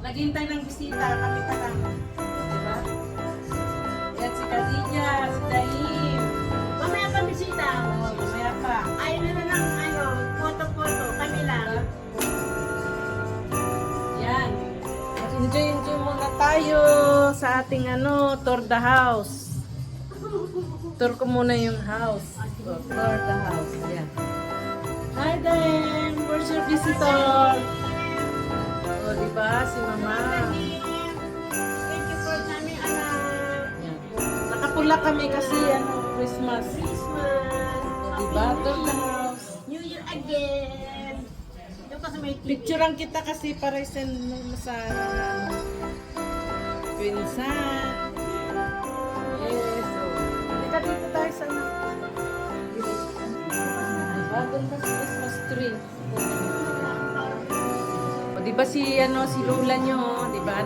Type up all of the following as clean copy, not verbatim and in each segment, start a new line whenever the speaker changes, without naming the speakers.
Naghintay ng bisita, kami ka lang. Diba? Yan si Khadija, si Daim.
Mamaya pa bisita.
Oo, mamaya pa.
Ayaw na ng photo-photo. Kami lang.
Yan. Enjoy muna tayo sa ating tour the house. Tour ko muna yung house. Oh, tour the house. Yan. Hi Daim, where's your visitor? O, diba? Si Mama.
Thank you for coming, anak.
Yan. Nakapula kami kasi Christmas.
Christmas.
O, diba? Tour the house.
New Year again. Ito kasi may
Picturean kita kasi para send mo sa pinsan. Yes. So, halika dito tayo sa bagong Christmas tree. O, di ba si Lola nyo, di ba?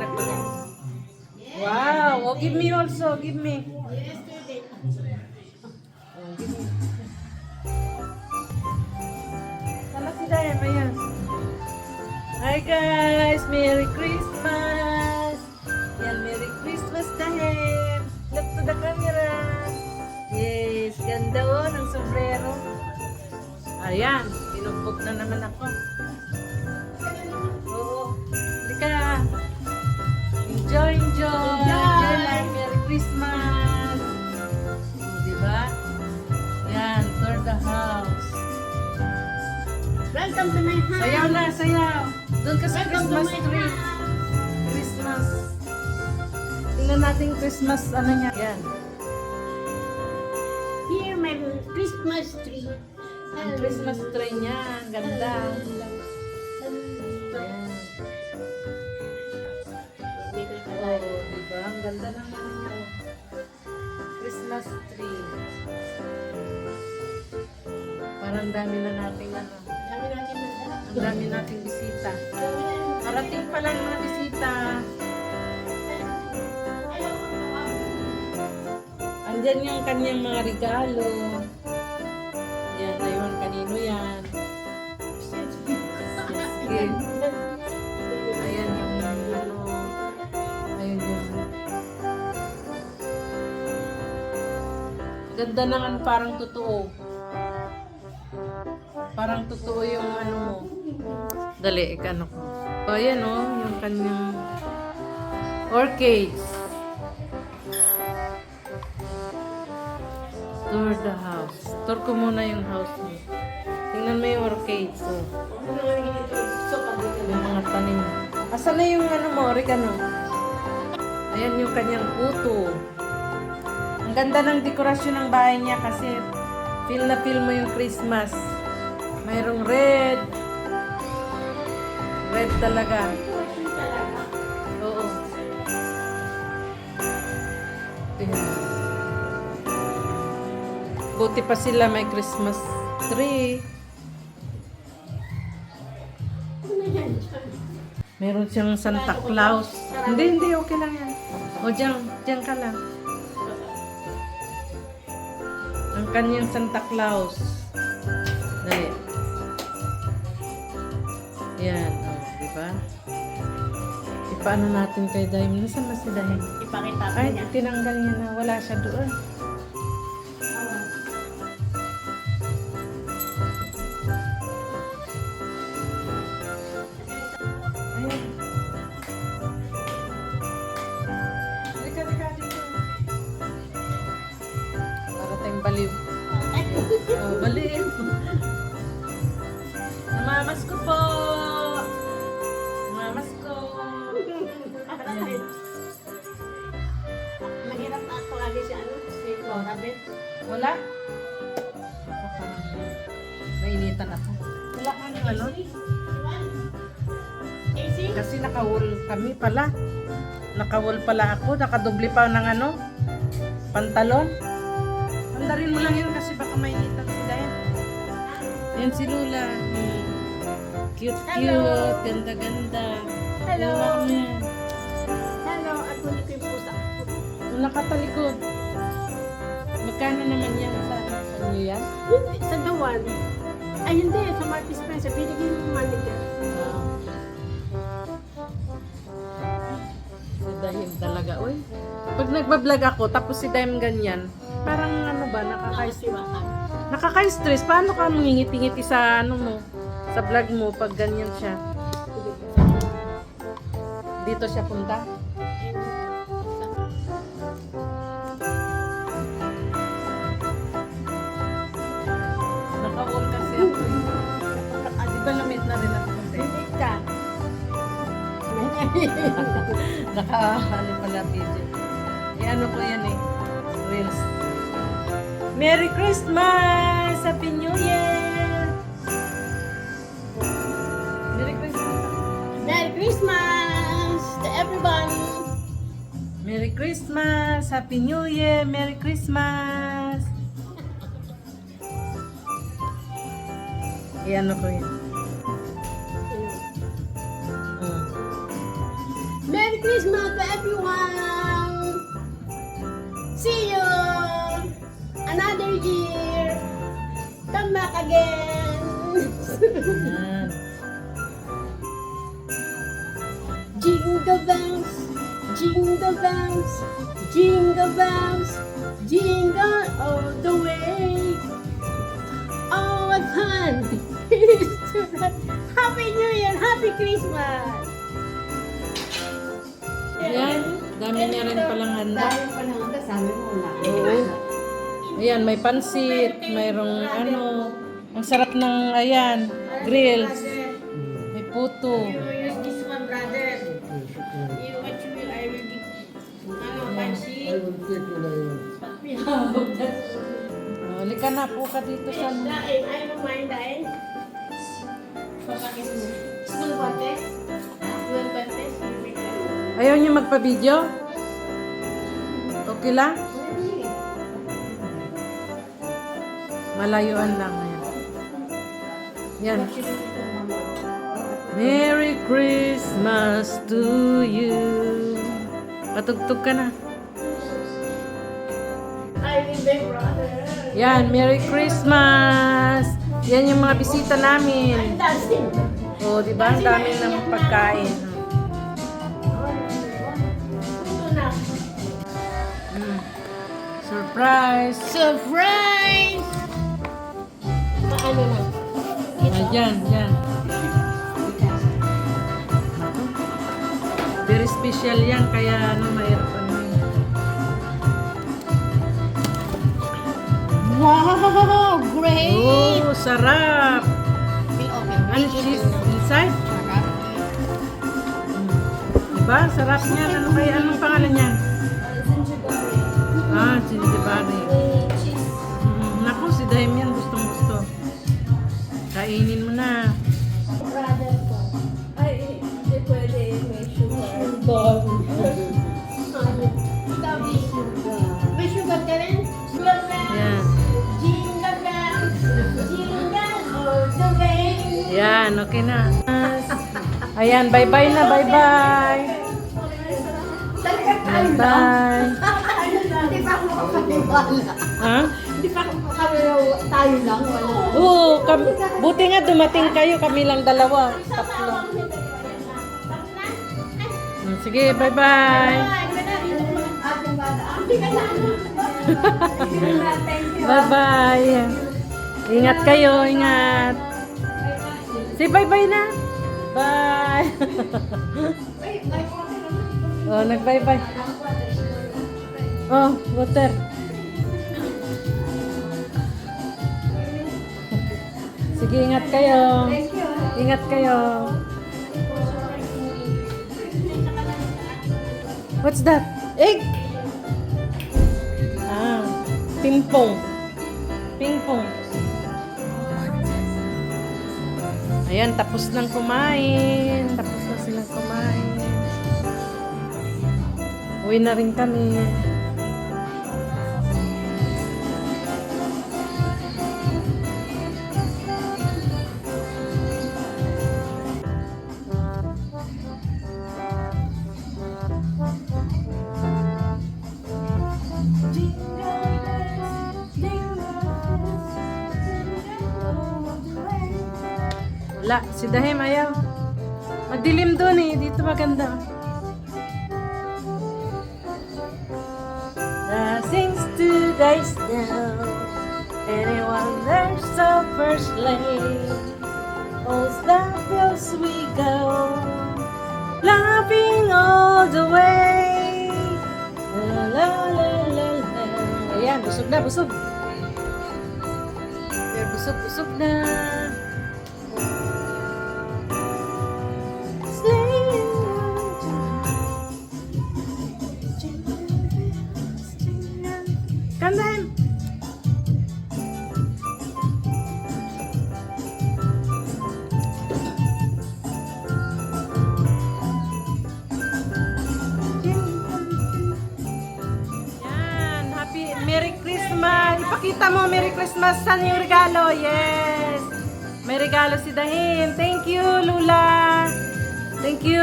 Wow! Oh, give me also, give me.
yesterday.
Oh, give me. Sana si Dayan, ayan. Hi guys! Merry Christmas! Yan, Merry Christmas Dayan! Look to the camera! Yes, ganda ng sombrero. Ayan, pinugbog na naman ako. Oo. Halika. Enjoy life. Merry Christmas. Diba? Yan, tour the house.
Welcome to my house.
Sayaw na, sayaw. Doon ka sa
Welcome to
Christmas
my
tree.
house.
Christmas. Tingnan natin Christmas, niya. Yan.
Here, my Christmas tree.
Ang Christmas tree niya. Ang ganda. Ayan. Oo, diba? Ang ganda ng Christmas tree. Parang dami na nating
Dami natin na.
ang dami nating bisita. Parating pa lang mga bisita. Andyan yung kanyang mga regalo. Yan, ayun, kanino yan. Sige. Ayan yung ayun yung ganda ng parang totoo. Parang totoo yung mo. Dali, ikano ko. So, ayan yung kanyang orchids. Tour the house. Tour ko muna yung house mo. Tingnan mo yung orchids. So, yung mga tanim. Asan na yung mo, oregano? Ayan yung kanyang puto. Ang ganda ng dekorasyon ng bahay niya kasi feel na feel mo yung Christmas. Mayroong red. Red talaga. Oo. Ayan. Buti pa sila may Christmas tree. Meron siyang Santa Claus. Hindi, okay lang yan. O, diyan ka lang. Ang kanyang Santa Claus. Dali. Yan, diba? Ipaano natin kay Daim. Nasaan na si Daim?
Ipakita ko
Ay,
niya.
tinanggal niya na. Wala siya doon. Ayan. Halika dito. Para tayong baliw. Oh, baliw. Namamas ko po. Namamas ko.
Mahirap na ako lagi si Robin.
Wala? Nainitan ako. Wala ka ng
Casey?
Kasi nakawol kami pala. Nakawol pala ako. Nakadoble pa ng pantalon. Andarin mo lang yun kasi baka mainitan si Dayan. Yan si Lula. Cute. Ganda-ganda.
Hello.
Lula niya.
Hello, at huli ko yung pusa.
Nung nakatalikod. Magkano naman yan sa inyo yan?
Sa Dawan. Ay, hindi. Sa Marquis Spencer. Binigyan yung manager.
Dahim talaga, uy. Pag nagbablog ako, tapos si Dahim ganyan, parang ano ba, nakaka-stress. Paano ka mangingiti-ngiti sa ano mo, sa vlog mo pag ganyan siya? Dito siya punta? Naka-on kasi ako. Di ba lamit na rin ako kasi? Naka-ano pala video. Ano ko yan eh. Reels. Merry Christmas! Happy New Year! Merry Christmas!
Merry Christmas to everyone!
Merry Christmas! Happy New Year! Merry Christmas! Ano ko yan.
Merry Christmas to everyone! See you another year! Come back again!
Yan.
Jingle bells, jingle bells, jingle bells, jingle all the way. Oh, what fun! Happy New Year! Happy Christmas!
Yan. Dami niya rin palang handa.
Dami pa lang handa, sabi mo na.
Oo. Ayan, may pansit, mayroong ano, ang sarap ng, ayan, grills. May puto.
You use this one, brother. You what you will, I will give. Ano, pansit?
Halika na po ka dito sa ano.
Daing, I don't mind daing. School contest? School contest?
Ayaw niyo magpa-video? Okay lang? Malayuan lang. Yan. Merry Christmas to you. Patugtog ka na.
I will be brother.
Yan, Merry Christmas! Yan yung mga bisita namin.
I'm dancing.
O, di ba? Ang dami ng pagkain.
Ito na.
Surprise!
Surprise! Maano na?
Ayan, yan. Very special yan, kaya ano, mayroon ano yun.
Wow! Great!
Oh, sarap!
May open.
Ano cheese inside? Diba? Sarap niya. Ano kaya? Anong pangalan niya? Ah, sinjibari. Naku, si Daim yan. Gustong gusto. Kainin mo na.
Brother ko. Ay, hindi pwede. May sugar. May sugar ka rin? Sugar bells.
Yan.
Jingle bells. Jingle all the way.
Yan, okay na. Ayan, bye-bye na. Bye-bye. Bye-bye.
Hindi pa ako makapaniwala.
Ha?
Hindi pa ako makapaniwala. Tayo lang. Wala.
Oo, buti nga dumating kayo. Kami lang dalawa. Tatlo. Sige, bye-bye. Bye-bye. Ingat kayo, ingat. Say bye-bye na. Bye. Oh, nag-bye-bye. Oh, water. Sige, ingat kayo. Ingat kayo. What's that? Egg? Ah, ping-pong. Ping-pong. Ayan, tapos nang kumain. Tapos na silang kumain. Uwi na rin kami. Wala, si Dahem ayaw. Madilim doon eh. Dito maganda. guys know anyone there's the first lane? All the fields we go, laughing all the way. La la la la la. Ayan, busog na, busog. Ayan, busog, busog na. Kandan! Yan, happy Merry Christmas! Ipakita mo, Merry Christmas! Saan yung regalo? Yes! May regalo si Dahin. Thank you, Lula! Thank you!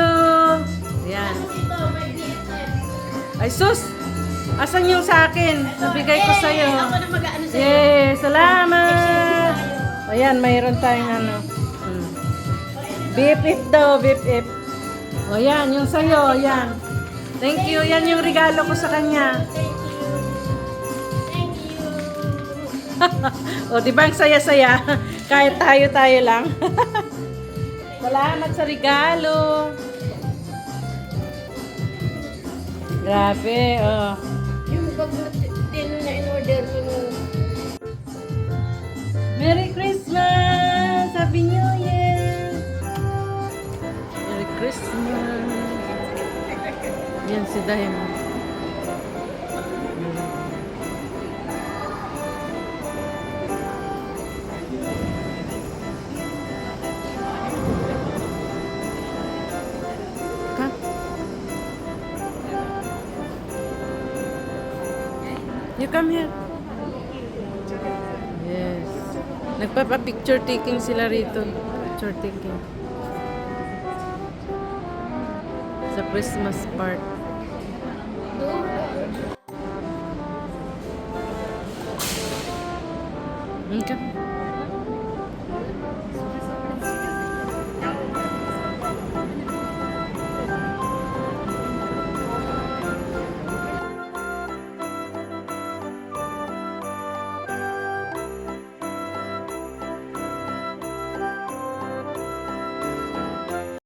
Yan.
Ito, may BFF.
Ay, sus! Asan yung sa akin? Nabigay ko sa'yo.
Ako na mag-ano sa'yo.
Yes, salamat! Ayan, mayroon tayong ano. BFF daw, BFF. O yan, yung sa'yo, yan. Thank you, yan yung regalo ko sa kanya.
Thank you. Thank you.
O, di ba ang saya-saya? Kahit tayo lang. Salamat sa regalo. Grabe, oh.
Yung bag na na in-order mo nung
Merry Christmas! Happy New Year! Merry Christmas! Yan si Dahin. Come. You come here. Yes. Nagpapa-picture taking sila rito. Picture taking. Sa Christmas park. Okay.